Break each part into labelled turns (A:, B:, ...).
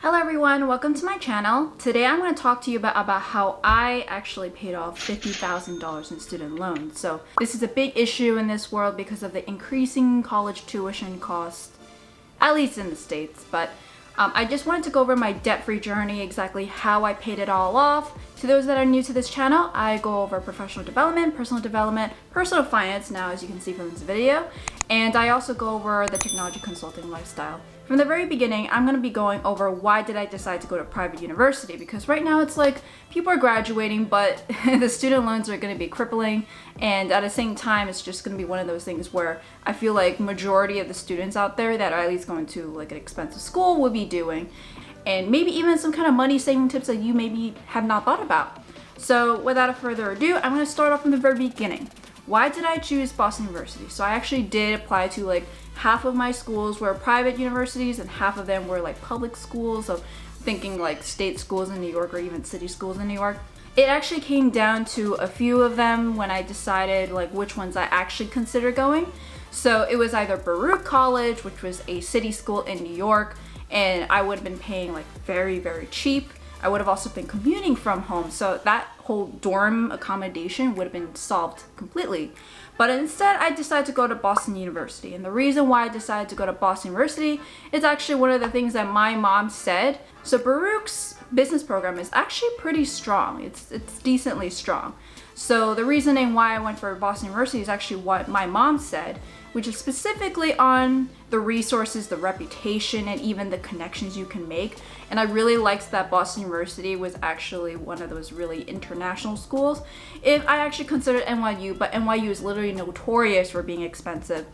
A: Hello everyone, welcome to my channel. Today I'm going to talk to you about how I actually paid off $50,000 in student loans. So this is a big issue in this world because of the increasing college tuition cost, at least in the States. But I just wanted to go over my debt-free journey, exactly how I paid it all off. To those that are new to this channel, I go over professional development, personal finance now, as you can see from this video. And I also go over the technology consulting lifestyle. From the very beginning, I'm going to be going over why did I decide to go to private university, because right now it's like people are graduating, but the student loans are going to be crippling, and at the same time it's just going to be one of those things where I feel like majority of the students out there that are at least going to like an expensive school would be doing, and maybe even some kind of money saving tips that you maybe have not thought about. So without further ado, I'm going to start off from the very beginning. Why did I choose Boston University? So I actually did apply to like half of my schools were private universities and half of them were like public schools. So thinking like state schools in New York or even city schools in New York. It actually came down to a few of them when I decided like which ones I actually consider going. So it was either Baruch College, which was a city school in New York, and I would have been paying like very, very cheap. I would have also been commuting from home, so that whole dorm accommodation would have been solved completely. But instead, I decided to go to Boston University. And the reason why I decided to go to Boston University is actually one of the things that my mom said. So Baruch's business program is actually pretty strong. It's decently strong. So the reasoning why I went for Boston University is actually what my mom said, which is specifically on the resources, the reputation, and even the connections you can make. And I really liked that Boston University was actually one of those really international schools. If I actually considered NYU, but NYU is literally notorious for being expensive.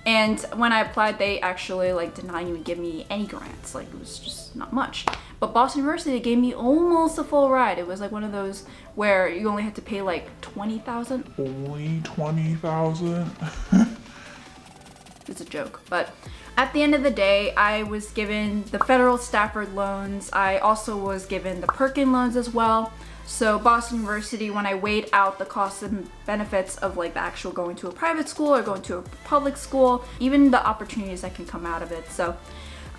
A: And when I applied, they actually like did not even give me any grants. Like it was just not much. But Boston University gave me almost a full ride. It was like one of those where you only had to pay like $20,000.
B: Only $20,000?
A: It's a joke, but at the end of the day, I was given the federal Stafford loans. I also was given the Perkin loans as well. So Boston University, when I weighed out the costs and benefits of like the actual going to a private school or going to a public school, even the opportunities that can come out of it. So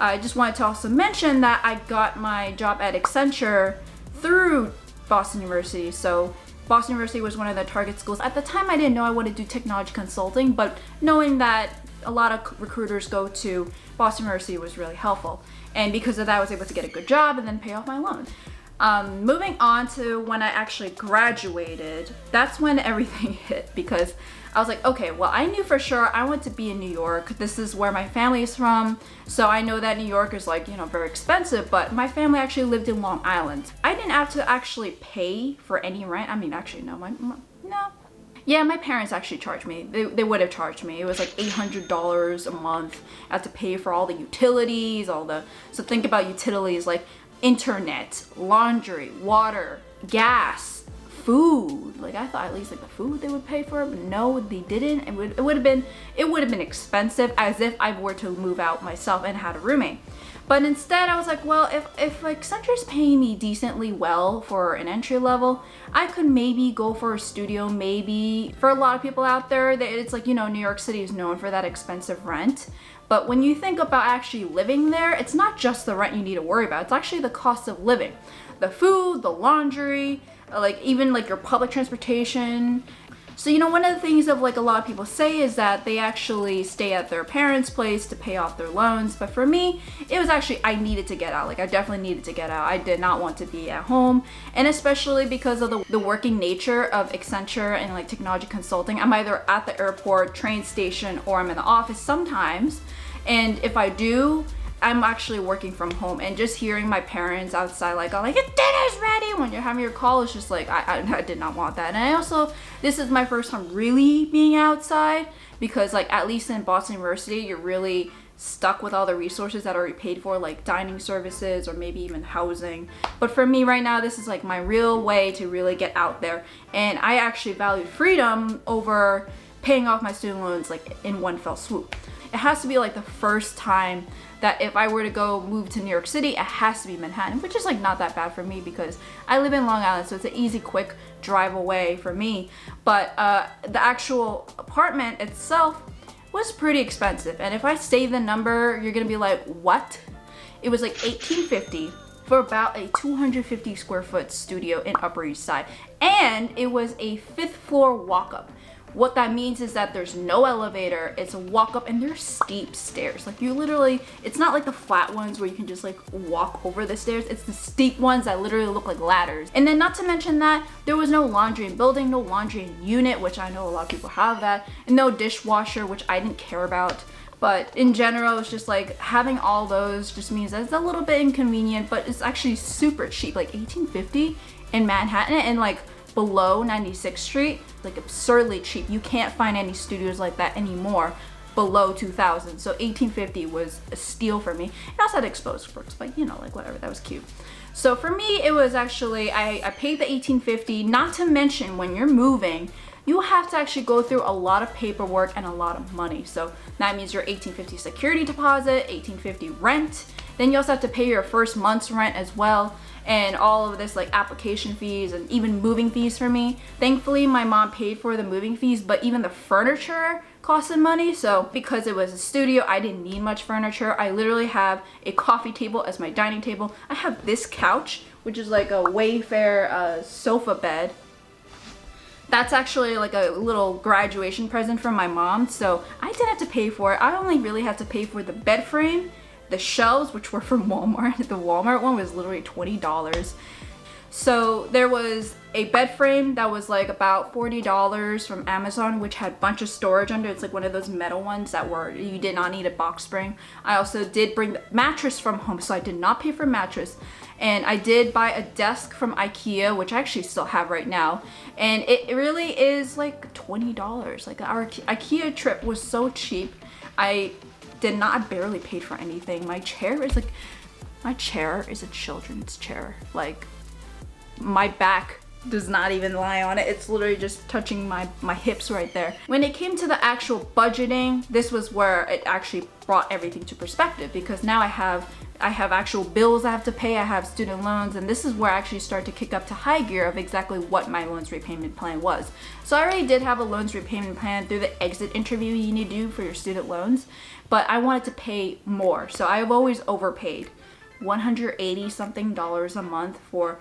A: I just wanted to also mention that I got my job at Accenture through Boston University. So Boston University was one of the target schools. At the time, I didn't know I wanted to do technology consulting, but knowing that a lot of recruiters go to Boston University was really helpful. And because of that, I was able to get a good job and then pay off my loan. Moving on to when I actually graduated, that's when everything hit, because I was like, okay, well, I knew for sure I want to be in New York. This is where my family is from. So I know that New York is like, very expensive, but my family actually lived in Long Island. I didn't have to actually pay for any rent. I mean, actually, no, no. Yeah, my parents actually charged me. They would have charged me. It was like $800 a month. I had to pay for all the utilities, so think about utilities like internet, laundry, water, gas, food. Like I thought at least like the food they would pay for it, but no, they didn't. It would have been expensive, as if I were to move out myself and had a roommate. But instead I was like, well, if Accenture's paying me decently well for an entry level, I could maybe go for a studio. Maybe for a lot of people out there, that it's like, New York City is known for that expensive rent. But when you think about actually living there, it's not just the rent you need to worry about. It's actually the cost of living. The food, the laundry, like even like your public transportation. So, one of the things of like a lot of people say is that they actually stay at their parents' place to pay off their loans. But for me, it was actually, I needed to get out. Like I definitely needed to get out. I did not want to be at home. And especially because of the working nature of Accenture and like technology consulting, I'm either at the airport, train station, or I'm in the office sometimes. And if I do, I'm actually working from home, and just hearing my parents outside like, your dinner's ready when you're having your call, it's just like, I did not want that. And I also, this is my first time really being outside, because like at least in Boston University, you're really stuck with all the resources that are already paid for, like dining services or maybe even housing. But for me right now, this is like my real way to really get out there. And I actually value freedom over paying off my student loans like in one fell swoop. It has to be like the first time that if I were to go move to New York City, it has to be Manhattan, which is like not that bad for me because I live in Long Island, so it's an easy, quick drive away for me. But the actual apartment itself was pretty expensive. And if I say the number, you're gonna be like, what? It was like $18.50 for about a 250 square foot studio in Upper East Side. And it was a 5th floor walk-up. What that means is that there's no elevator, it's a walk up, and there's steep stairs. Like you literally, it's not like the flat ones where you can just like walk over the stairs. It's the steep ones that literally look like ladders. And then not to mention that there was no laundry in building, no laundry in unit, which I know a lot of people have that, and no dishwasher, which I didn't care about. But in general, it's just like having all those just means that it's a little bit inconvenient, but it's actually super cheap, like $18.50 in Manhattan, and like below 96th Street, like absurdly cheap. You can't find any studios like that anymore below 2000. So $18.50 was a steal for me. It also had exposed bricks, but you know, like whatever, that was cute. So for me, it was actually, I paid the $18.50, not to mention when you're moving, you have to actually go through a lot of paperwork and a lot of money. So that means your $18.50 security deposit, $18.50 rent, then you also have to pay your first month's rent as well, and all of this like application fees and even moving fees for me. Thankfully, my mom paid for the moving fees, but even the furniture costed money. So because it was a studio, I didn't need much furniture. I literally have a coffee table as my dining table. I have this couch, which is like a Wayfair sofa bed. That's actually like a little graduation present from my mom, so I didn't have to pay for it. I only really had to pay for the bed frame, the shelves, which were from Walmart. The Walmart one was literally $20. So there was a bed frame that was like about $40 from Amazon, which had a bunch of storage under. It's like one of those metal ones that were, you did not need a box spring. I also did bring the mattress from home, so I did not pay for mattress. And I did buy a desk from IKEA, which I actually still have right now. And it really is like $20. Like our IKEA trip was so cheap. I barely paid for anything. My chair is a children's chair. Like my back does not even lie on it. It's literally just touching my hips right there. When it came to the actual budgeting, this was where it actually brought everything to perspective, because now I have actual bills I have to pay, I have student loans, and this is where I actually start to kick up to high gear of exactly what my loans repayment plan was. So I already did have a loans repayment plan through the exit interview you need to do for your student loans, but I wanted to pay more. So I've always overpaid $180 something a month for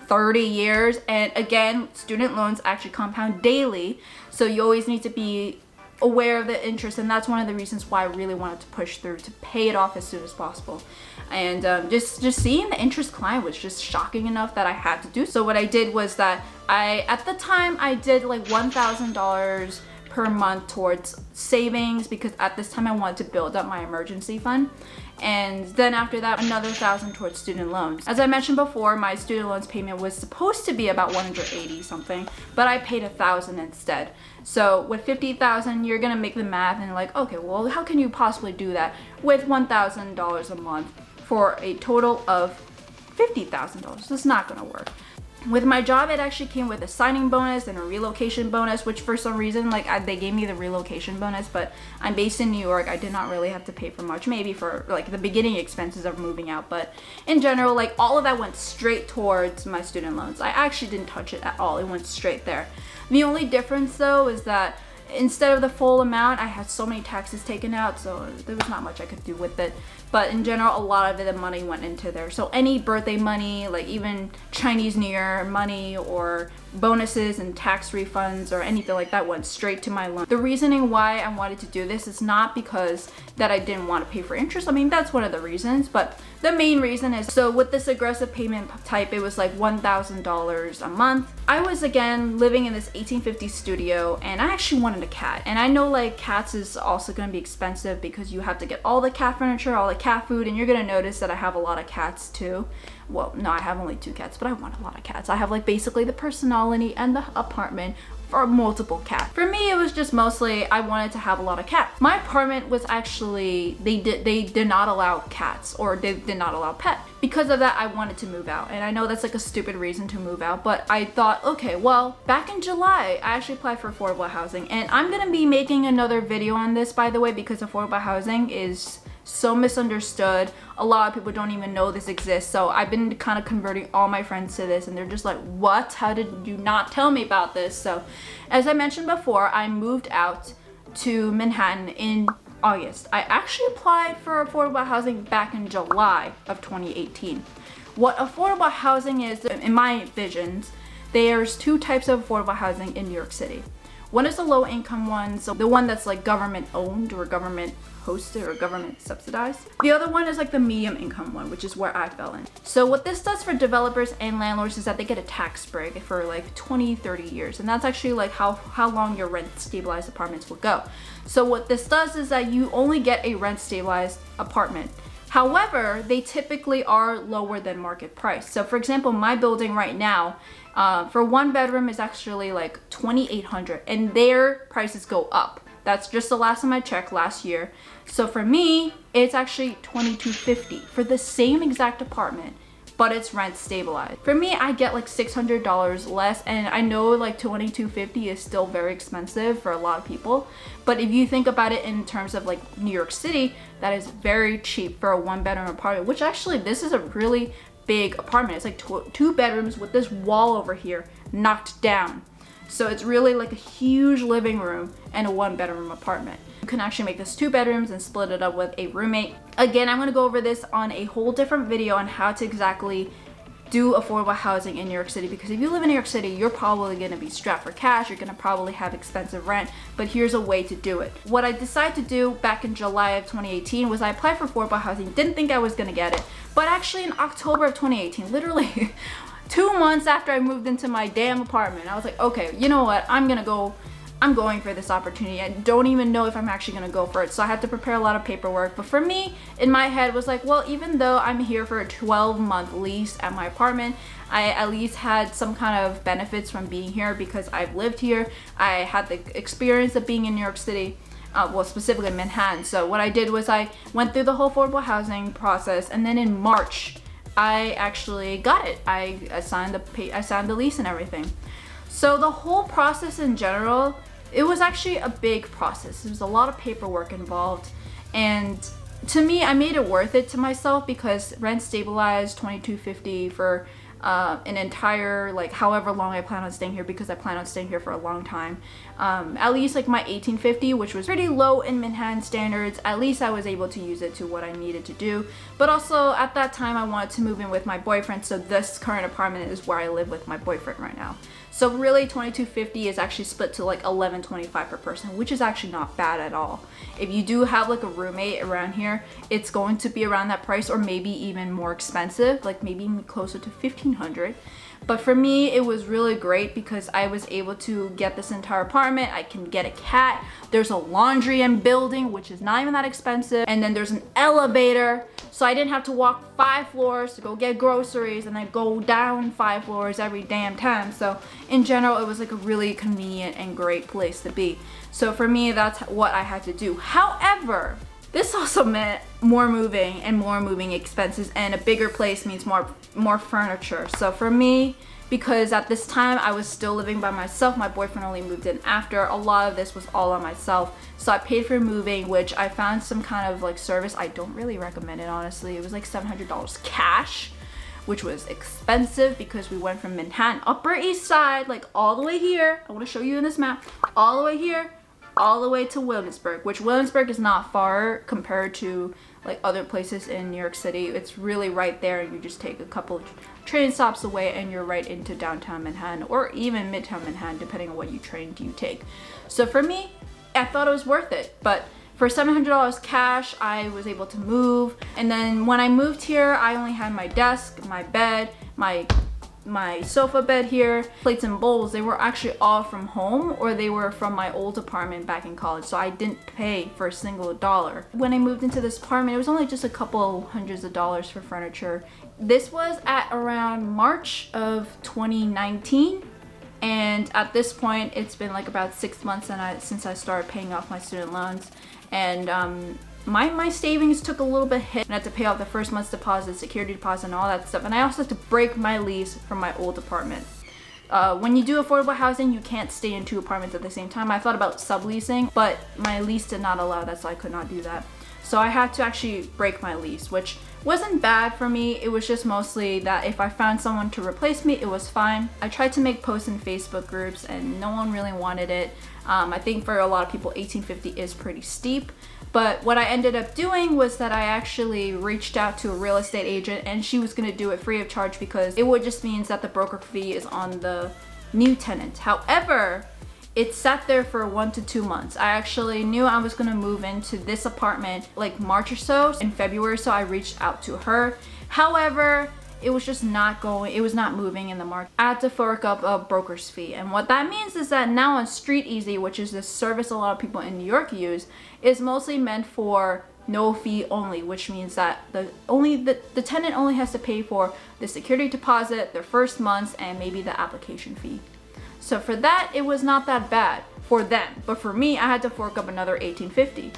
A: 30 years. And again, student loans actually compound daily, so you always need to be aware of the interest, and that's one of the reasons why I really wanted to push through to pay it off as soon as possible. And just seeing the interest climb was just shocking enough that I had to do. So what I did was that at the time I did like $1,000 per month towards savings, because at this time I wanted to build up my emergency fund. And then after that, another $1,000 towards student loans. As I mentioned before, my student loans payment was supposed to be about $180 something, but I paid $1,000 instead. So with $50,000, you're gonna make the math and you're like, okay, well, how can you possibly do that with $1,000 a month for a total of $50,000? It's not gonna work. With my job, it actually came with a signing bonus and a relocation bonus, which for some reason, they gave me the relocation bonus, but I'm based in New York. I did not really have to pay for much, maybe for like the beginning expenses of moving out, but in general, like all of that went straight towards my student loans. I actually didn't touch it at all. It went straight there. The only difference though is that instead of the full amount, I had so many taxes taken out, so there was not much I could do with it. But in general, a lot of the money went into there. So any birthday money, like even Chinese New Year money or bonuses and tax refunds or anything like that went straight to my loan. The reasoning why I wanted to do this is not because that I didn't want to pay for interest. I mean, that's one of the reasons, but the main reason is, so with this aggressive payment type, it was like $1,000 a month. I was again living in this 1850 studio, and I actually wanted a cat. And I know like cats is also going to be expensive because you have to get all the cat furniture, all the cat food, and you're going to notice that I have a lot of cats too. Well, no, I have only 2 cats, but I want a lot of cats. I have like basically the personality and the apartment for multiple cats. For me, it was just mostly I wanted to have a lot of cats. My apartment was actually, they did not allow cats, or they did not allow pets. Because of that, I wanted to move out. And I know that's like a stupid reason to move out, but I thought, okay, well, back in July, I actually applied for affordable housing. And I'm gonna be making another video on this, by the way, because affordable housing is so misunderstood. A lot of people don't even know this exists. So I've been kind of converting all my friends to this, and they're just like, what? How did you not tell me about this? So as I mentioned before, I moved out to Manhattan in August. I actually applied for affordable housing back in July of 2018. What affordable housing is, in my visions, there's two types of affordable housing in New York City. One is the low income one, so the one that's like government owned or government hosted or government subsidized. The other one is like the medium income one, which is where I fell in. So what this does for developers and landlords is that they get a tax break for like 20, 30 years. And that's actually like how long your rent stabilized apartments will go. So what this does is that you only get a rent stabilized apartment. However, they typically are lower than market price. So for example, my building right now, for one bedroom is actually like $2,800 and their prices go up. That's just the last time I checked last year. So for me, it's actually $2,250 for the same exact apartment, but it's rent stabilized. For me, I get like $600 less, and I know like $2,250 is still very expensive for a lot of people. But if you think about it in terms of like New York City, that is very cheap for a one bedroom apartment, which actually this is a really big apartment. It's like two bedrooms with this wall over here knocked down. So it's really like a huge living room and a one bedroom apartment. You can actually make this 2 bedrooms and split it up with a roommate. Again, I'm gonna go over this on a whole different video on how to exactly do affordable housing in New York City, because if you live in New York City, you're probably gonna be strapped for cash, you're gonna probably have expensive rent, but here's a way to do it. What I decided to do back in July of 2018 was I applied for affordable housing, didn't think I was gonna get it, but actually in October of 2018, literally 2 months after I moved into my damn apartment, I was like, okay, you know what, I'm going for this opportunity. I don't even know if I'm actually gonna go for it. So I had to prepare a lot of paperwork. But for me, in my head was like, well, even though I'm here for a 12-month lease at my apartment, I at least had some kind of benefits from being here because I've lived here. I had the experience of being in New York City. Well, specifically Manhattan. So what I did was I went through the whole affordable housing process, and then in March, I actually got it. I signed the lease and everything. So the whole process in general, it was actually a big process. There was a lot of paperwork involved, and to me, I made it worth it to myself because rent stabilized $2,250 for an entire, like, however long I plan on staying here, because I plan on staying here for a long time. At least like my $1,850, which was pretty low in Manhattan standards, at least I was able to use it to what I needed to do. But also at that time I wanted to move in with my boyfriend, so this current apartment is where I live with my boyfriend right now. So really $2,250 is actually split to like $1,125 per person, which is actually not bad at all. If you do have like a roommate around here, it's going to be around that price, or maybe even more expensive, like maybe even closer to $1,500. But for me, it was really great because I was able to get this entire apartment. I can get a cat. There's a laundry and building, which is not even that expensive. And then there's an elevator. So I didn't have to walk 5 floors to go get groceries and then go down 5 floors every damn time. So in general, it was like a really convenient and great place to be. So for me, that's what I had to do. However, this also meant more moving and more moving expenses, and a bigger place means more furniture. So for me, because at this time I was still living by myself, my boyfriend only moved in after, a lot of this was all on myself. So I paid for moving, which I found some kind of like service. I don't really recommend it, honestly. It was like $700 cash, which was expensive because we went from Manhattan, Upper East Side, like all the way here. I want to show you in this map, all the way here, all the way to Williamsburg, which Williamsburg is not far compared to like other places in New York City. It's really right there. You just take a couple of train stops away and you're right into downtown Manhattan, or even midtown Manhattan, depending on what train you take. So for me, I thought it was worth it. But for $700 cash, I was able to move. And then when I moved here, I only had my desk, my bed, my sofa bed here, plates and bowls. They were actually all from home, or they were from my old apartment back in college, so I didn't pay for a single dollar. When I moved into this apartment, it was only just a couple hundreds of dollars for furniture. This was at around March of 2019, and at this point it's been like about 6 months since I started paying off my student loans, and my savings took a little bit hit, and I had to pay off the first month's deposit, security deposit, and all that stuff. And I also had to break my lease from my old apartment. When you do affordable housing, you can't stay in 2 apartments at the same time. I thought about subleasing, but my lease did not allow that, so I could not do that. So I had to actually break my lease, which wasn't bad for me. It was just mostly that if I found someone to replace me, it was fine. I tried to make posts in Facebook groups and no one really wanted it. I think for a lot of people, $1,850 is pretty steep. But what I ended up doing was that I actually reached out to a real estate agent, and she was going to do it free of charge because it would just means that the broker fee is on the new tenant. However, it sat there for 1 to 2 months. I actually knew I was going to move into this apartment like March or so in February, so I reached out to her. However, it was just not going, it was not moving in the market. I had to fork up a broker's fee. And what that means is that now on Street Easy, which is the service a lot of people in New York use, is mostly meant for no fee only, which means that the tenant only has to pay for the security deposit, their first months, and maybe the application fee. So for that, it was not that bad for them. But for me, I had to fork up another $18.50.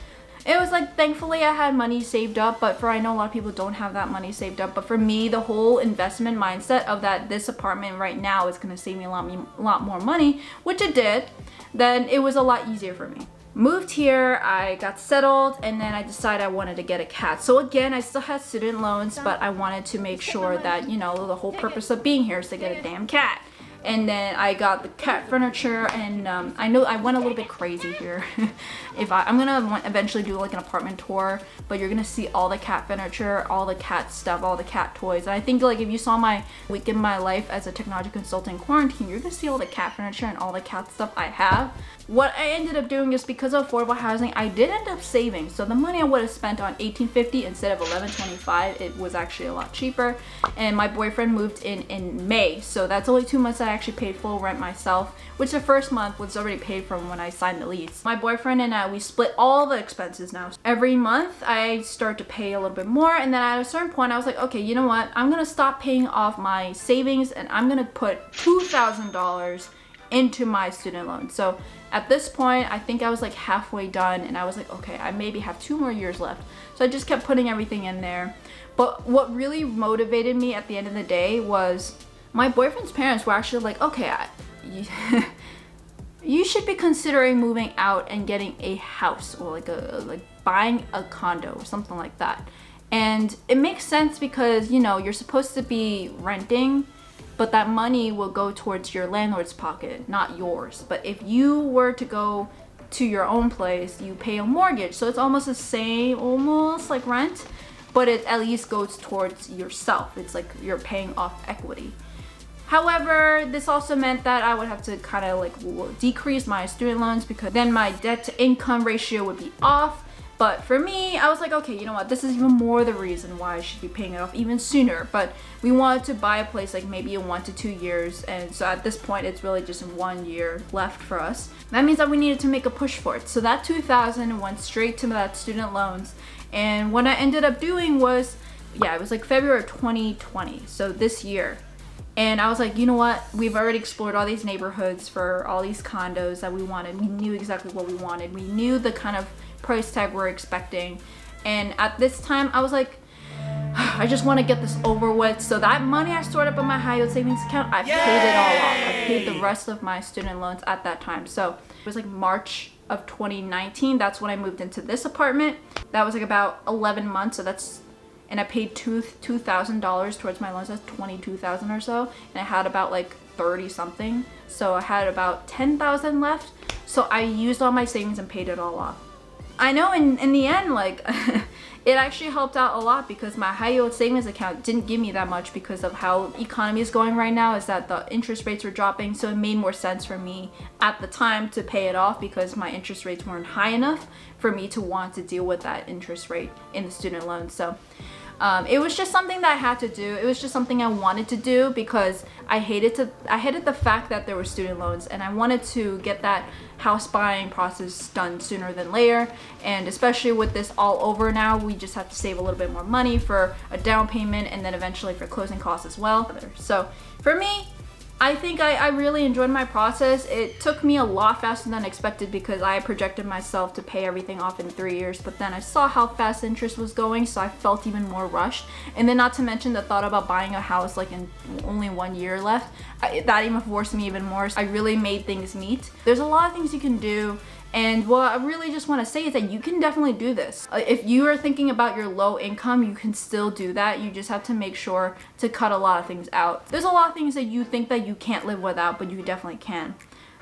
A: It was like, thankfully I had money saved up, but I know a lot of people don't have that money saved up. But for me, the whole investment mindset of that this apartment right now is going to save me a lot more money, which it did, then it was a lot easier for me. Moved here, I got settled, and then I decided I wanted to get a cat. So again, I still had student loans, but I wanted to make sure that, you know, the whole purpose of being here is to get a damn cat. And then I got the cat furniture, and I know I went a little bit crazy here. I'm gonna eventually do like an apartment tour, but you're gonna see all the cat furniture, all the cat stuff, all the cat toys. And I think like if you saw my week in my life as a technology consultant in quarantine, you're gonna see all the cat furniture and all the cat stuff I have. What I ended up doing is because of affordable housing, I did end up saving. So the money I would have spent on $18.50 instead of $11.25, it was actually a lot cheaper. And my boyfriend moved in May, so that's only 2 months that I actually paid full rent myself, which the first month was already paid from when I signed the lease. My boyfriend and I, we split all the expenses now. Every month I start to pay a little bit more, and then at a certain point I was like, okay, you know what? I'm gonna stop paying off my savings and I'm gonna put $2,000 into my student loan. So at this point, I think I was like halfway done, and I was like, okay, I maybe have 2 more years left. So I just kept putting everything in there. But what really motivated me at the end of the day was my boyfriend's parents were actually like, okay, you should be considering moving out and getting a house, or like buying a condo or something like that. And it makes sense because, you know, you're supposed to be renting, but that money will go towards your landlord's pocket, not yours. But if you were to go to your own place, you pay a mortgage. So it's almost the same, almost like rent, but it at least goes towards yourself. It's like you're paying off equity. However, this also meant that I would have to kind of like decrease my student loans, because then my debt to income ratio would be off. But for me, I was like, okay, you know what? This is even more the reason why I should be paying it off even sooner. But we wanted to buy a place like maybe in 1 to 2 years. And so at this point, it's really just 1 year left for us. That means that we needed to make a push for it. So that $2,000 went straight to that student loans. And what I ended up doing was, yeah, it was like February 2020. So this year. And I was like, you know what? We've already explored all these neighborhoods for all these condos that we wanted. We knew exactly what we wanted. We knew the kind of price tag we're expecting. And at this time, I was like, I just want to get this over with. So that money I stored up in my high yield savings account, I paid it all off. I paid the rest of my student loans at that time. So it was like March of 2019. That's when I moved into this apartment. That was like about 11 months. So that's, and I paid $2,000 towards my loans. That's $22,000 or so. And I had about like 30 something. So I had about 10,000 left. So I used all my savings and paid it all off. I know in the end, like, it actually helped out a lot, because my high yield savings account didn't give me that much because of how the economy is going right now, is that the interest rates were dropping. So it made more sense for me at the time to pay it off, because my interest rates weren't high enough for me to want to deal with that interest rate in the student loan. So it was just something that I had to do. It was just something I wanted to do, because I hated the fact that there were student loans, and I wanted to get that house buying process done sooner than later. And especially with this all over now, we just have to save a little bit more money for a down payment, and then eventually for closing costs as well. So for me, I think I really enjoyed my process. It took me a lot faster than expected, because I projected myself to pay everything off in 3 years, but then I saw how fast interest was going, so I felt even more rushed. And then not to mention the thought about buying a house like in only 1 year left, that even forced me even more. So I really made things meet. There's a lot of things you can do. And what I really just want to say is that you can definitely do this. If you are thinking about your low income, you can still do that. You just have to make sure to cut a lot of things out. There's a lot of things that you think that you can't live without, but you definitely can.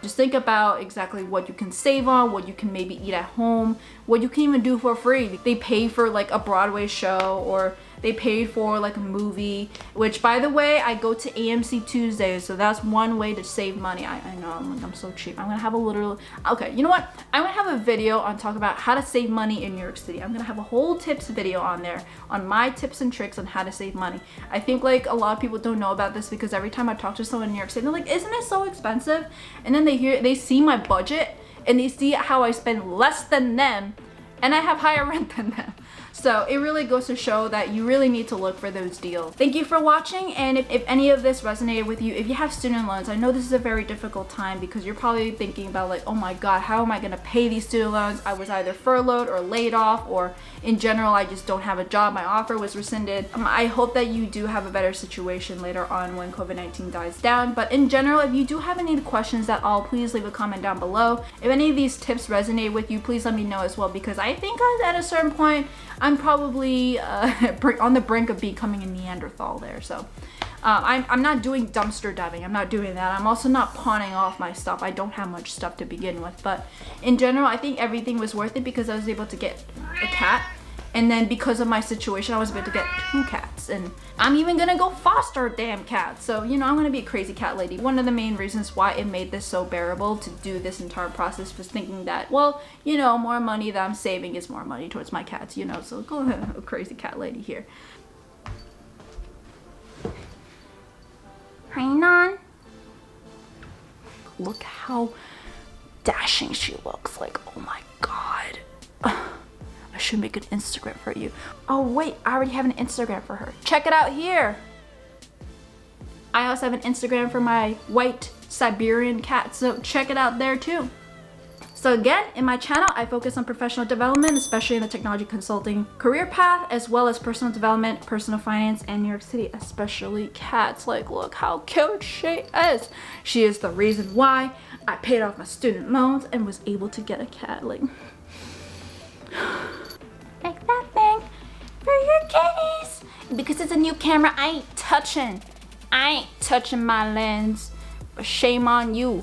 A: Just think about exactly what you can save on, what you can maybe eat at home, what you can even do for free. They pay for like a Broadway show, or they paid for like a movie, which by the way, I go to AMC Tuesdays, so that's one way to save money. I know, I'm so cheap. I'm gonna have okay, you know what? I'm gonna have a video on talk about how to save money in New York City. I'm gonna have a whole tips video on there on my tips and tricks on how to save money. I think like a lot of people don't know about this because every time I talk to someone in New York City, they're like, isn't it so expensive? And then they see my budget and they see how I spend less than them and I have higher rent than them. So it really goes to show that you really need to look for those deals. Thank you for watching, and if any of this resonated with you, if you have student loans, I know this is a very difficult time because you're probably thinking about like, oh my god, how am I gonna pay these student loans? I was either furloughed or laid off, or in general, I just don't have a job. My offer was rescinded. I hope that you do have a better situation later on when COVID-19 dies down. But in general, if you do have any questions at all, please leave a comment down below. If any of these tips resonate with you, please let me know as well, because I think at a certain point, I'm probably on the brink of becoming a Neanderthal there. So I'm not doing dumpster diving. I'm not doing that. I'm also not pawning off my stuff. I don't have much stuff to begin with. But in general, I think everything was worth it because I was able to get a cat. And then because of my situation, I was able to get 2 cats. And I'm even gonna go foster a damn cat. So, you know, I'm gonna be a crazy cat lady. One of the main reasons why it made this so bearable to do this entire process was thinking that, well, you know, more money that I'm saving is more money towards my cats, you know. So go ahead, a crazy cat lady here. Hi, Non. Look how dashing she looks. Like, oh my god. I should make an Instagram for you. Oh wait, I already have an Instagram for her. Check it out here. I also have an Instagram for my white Siberian cat, so check it out there too. So again, in my channel, I focus on professional development, especially in the technology consulting career path, as well as personal development, personal finance, and New York City, especially cats. Like, look how cute she is. She is the reason why I paid off my student loans and was able to get a cat. Like that thing for your kitties. Because it's a new camera, I ain't touching my lens. But shame on you.